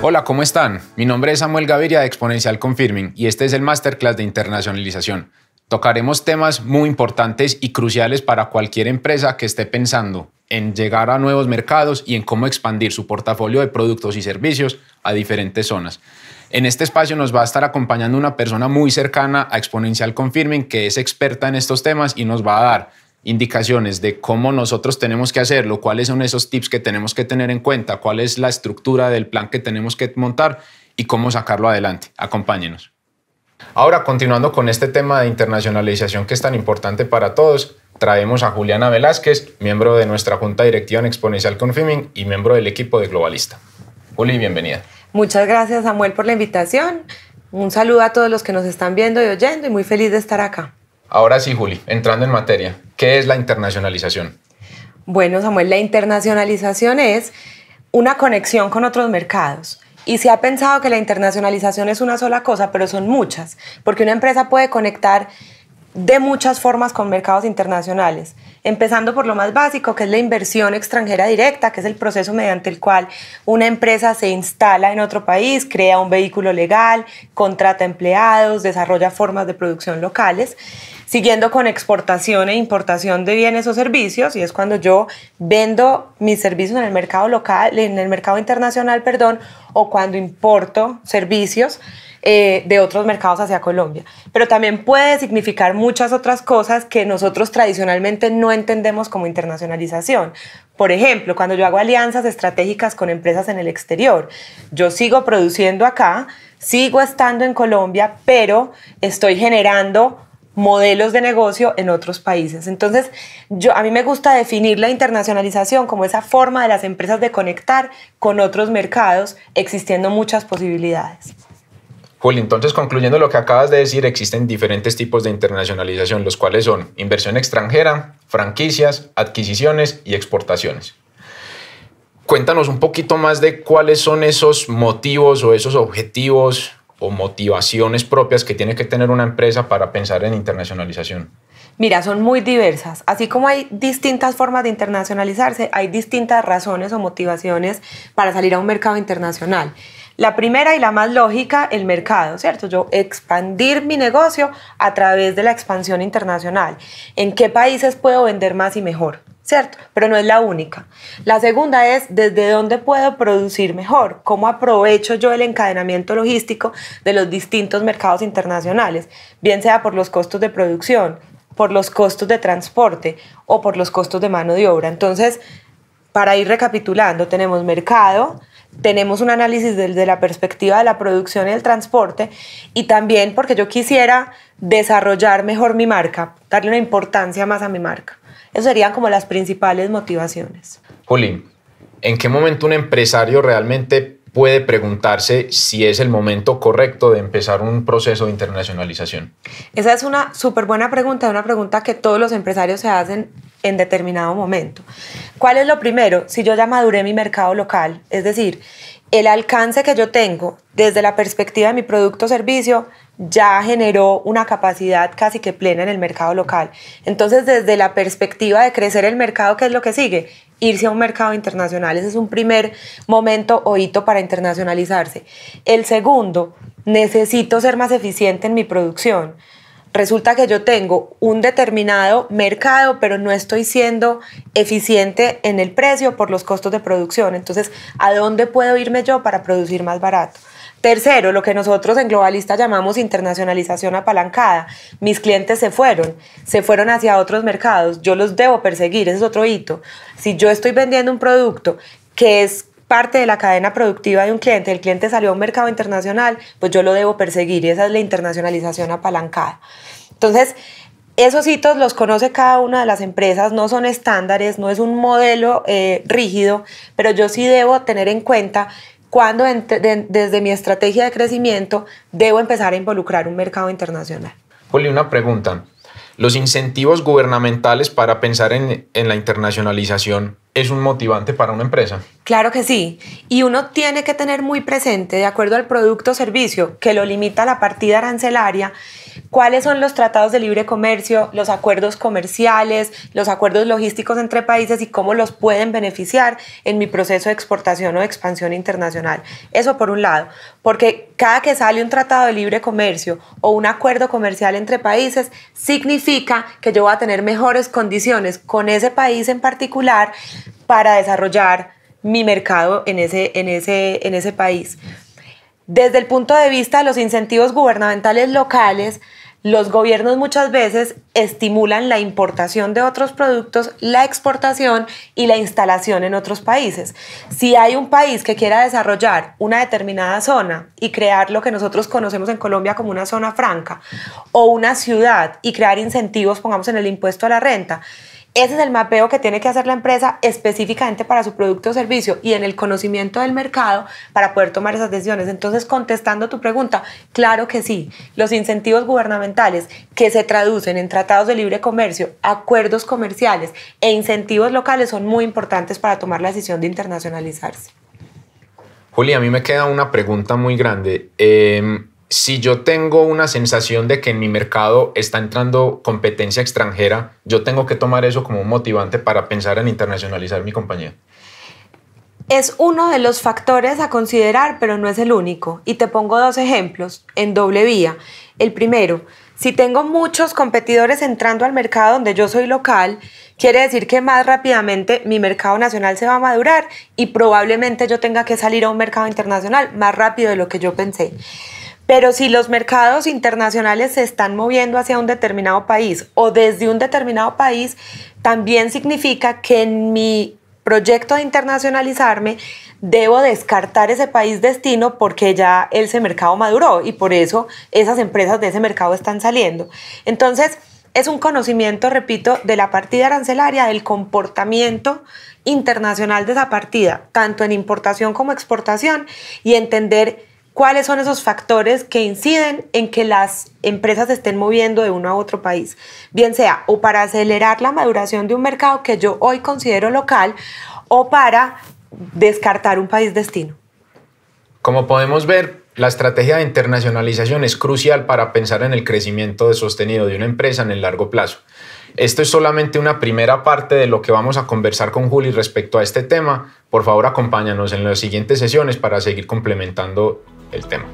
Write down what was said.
Hola, ¿cómo están? Mi nombre es Samuel Gaviria de Exponencial Confirming y este es el Masterclass de Internacionalización. Tocaremos temas muy importantes y cruciales para cualquier empresa que esté pensando en llegar a nuevos mercados y en cómo expandir su portafolio de productos y servicios a diferentes zonas. En este espacio nos va a estar acompañando una persona muy cercana a Exponencial Confirming que es experta en estos temas y nos va a dar indicaciones de cómo nosotros tenemos que hacerlo, cuáles son esos tips que tenemos que tener en cuenta, cuál es la estructura del plan que tenemos que montar y cómo sacarlo adelante. Acompáñenos. Ahora, continuando con este tema de internacionalización que es tan importante para todos, traemos a Juliana Velázquez, miembro de nuestra junta directiva en Exponencial Confirming y miembro del equipo de Globalista. Juli, bienvenida. Muchas gracias, Samuel, por la invitación. Un saludo a todos los que nos están viendo y oyendo y muy feliz de estar acá. Ahora sí, Juli, entrando en materia, ¿qué es la internacionalización? Bueno, Samuel, la internacionalización es una conexión con otros mercados. Y se ha pensado que la internacionalización es una sola cosa, pero son muchas, porque una empresa puede conectar de muchas formas con mercados internacionales, empezando por lo más básico, que es la inversión extranjera directa, que es el proceso mediante el cual una empresa se instala en otro país, crea un vehículo legal, contrata empleados, desarrolla formas de producción locales, siguiendo con exportación e importación de bienes o servicios, y es cuando yo vendo mis servicios en el mercado local, en el mercado internacional, o cuando importo servicios de otros mercados hacia Colombia. Pero también puede significar muchas otras cosas que nosotros tradicionalmente no entendemos como internacionalización. Por ejemplo, cuando yo hago alianzas estratégicas con empresas en el exterior, yo sigo produciendo acá, sigo estando en Colombia, pero estoy generando modelos de negocio en otros países. Entonces, a mí me gusta definir la internacionalización como esa forma de las empresas de conectar con otros mercados, existiendo muchas posibilidades. Juli, entonces concluyendo lo que acabas de decir, existen diferentes tipos de internacionalización, los cuales son inversión extranjera, franquicias, adquisiciones y exportaciones. Cuéntanos un poquito más de cuáles son esos motivos o esos objetivos o motivaciones propias que tiene que tener una empresa para pensar en internacionalización. Mira, son muy diversas. Así como hay distintas formas de internacionalizarse, hay distintas razones o motivaciones para salir a un mercado internacional. La primera y la más lógica, el mercado, ¿cierto? Yo expandir mi negocio a través de la expansión internacional. ¿En qué países puedo vender más y mejor? ¿Cierto? Pero no es la única. La segunda es desde dónde puedo producir mejor, cómo aprovecho yo el encadenamiento logístico de los distintos mercados internacionales, bien sea por los costos de producción, por los costos de transporte o por los costos de mano de obra. Entonces, para ir recapitulando, tenemos mercado, tenemos un análisis desde la perspectiva de la producción y el transporte y también porque yo quisiera desarrollar mejor mi marca, darle una importancia más a mi marca. Esas serían como las principales motivaciones. Juli, ¿en qué momento un empresario realmente puede preguntarse si es el momento correcto de empezar un proceso de internacionalización? Esa es una súper buena pregunta, una pregunta que todos los empresarios se hacen en determinado momento. ¿Cuál es lo primero? Si yo ya maduré mi mercado local, es decir, el alcance que yo tengo desde la perspectiva de mi producto o servicio ya generó una capacidad casi que plena en el mercado local. Entonces, desde la perspectiva de crecer el mercado, ¿qué es lo que sigue? Irse a un mercado internacional. Ese es un primer momento o hito para internacionalizarse. El segundo, necesito ser más eficiente en mi producción. Resulta que yo tengo un determinado mercado, pero no estoy siendo eficiente en el precio por los costos de producción. Entonces, ¿a dónde puedo irme yo para producir más barato? Tercero, lo que nosotros en Globalista llamamos internacionalización apalancada. Mis clientes se fueron hacia otros mercados. Yo los debo perseguir, ese es otro hito. Si yo estoy vendiendo un producto que es parte de la cadena productiva de un cliente, el cliente salió a un mercado internacional, pues yo lo debo perseguir y esa es la internacionalización apalancada. Entonces, esos hitos los conoce cada una de las empresas, no son estándares, no es un modelo rígido, pero yo sí debo tener en cuenta cuándo desde mi estrategia de crecimiento debo empezar a involucrar un mercado internacional. Juli, una pregunta. ¿Los incentivos gubernamentales para pensar en la internacionalización es un motivante para una empresa. Claro que sí. Y uno tiene que tener muy presente, de acuerdo al producto o servicio que lo limita la partida arancelaria, cuáles son los tratados de libre comercio, los acuerdos comerciales, los acuerdos logísticos entre países y cómo los pueden beneficiar en mi proceso de exportación o de expansión internacional. Eso por un lado, porque cada que sale un tratado de libre comercio o un acuerdo comercial entre países, significa que yo voy a tener mejores condiciones con ese país en particular para desarrollar mi mercado en ese país. Desde el punto de vista de los incentivos gubernamentales locales, los gobiernos muchas veces estimulan la importación de otros productos, la exportación y la instalación en otros países. Si hay un país que quiera desarrollar una determinada zona y crear lo que nosotros conocemos en Colombia como una zona franca, o una ciudad y crear incentivos, pongamos en el impuesto a la renta, ese es el mapeo que tiene que hacer la empresa específicamente para su producto o servicio y en el conocimiento del mercado para poder tomar esas decisiones. Entonces, contestando tu pregunta, claro que sí. Los incentivos gubernamentales que se traducen en tratados de libre comercio, acuerdos comerciales e incentivos locales son muy importantes para tomar la decisión de internacionalizarse. Juli, a mí me queda una pregunta muy grande. Si yo tengo una sensación de que en mi mercado está entrando competencia extranjera, ¿yo tengo que tomar eso como un motivante para pensar en internacionalizar mi compañía? Es uno de los factores a considerar, pero no es el único. Y te pongo dos ejemplos en doble vía. El primero, si tengo muchos competidores entrando al mercado donde yo soy local, quiere decir que más rápidamente mi mercado nacional se va a madurar y probablemente yo tenga que salir a un mercado internacional más rápido de lo que yo pensé. Pero si los mercados internacionales se están moviendo hacia un determinado país o desde un determinado país, también significa que en mi proyecto de internacionalizarme debo descartar ese país destino porque ya ese mercado maduró y por eso esas empresas de ese mercado están saliendo. Entonces, es un conocimiento, repito, de la partida arancelaria, del comportamiento internacional de esa partida, tanto en importación como exportación, y entender cuáles son esos factores que inciden en que las empresas se estén moviendo de uno a otro país, bien sea o para acelerar la maduración de un mercado que yo hoy considero local o para descartar un país destino. Como podemos ver, la estrategia de internacionalización es crucial para pensar en el crecimiento sostenido de una empresa en el largo plazo. Esto es solamente una primera parte de lo que vamos a conversar con Juli respecto a este tema. Por favor, acompáñanos en las siguientes sesiones para seguir complementando el tema.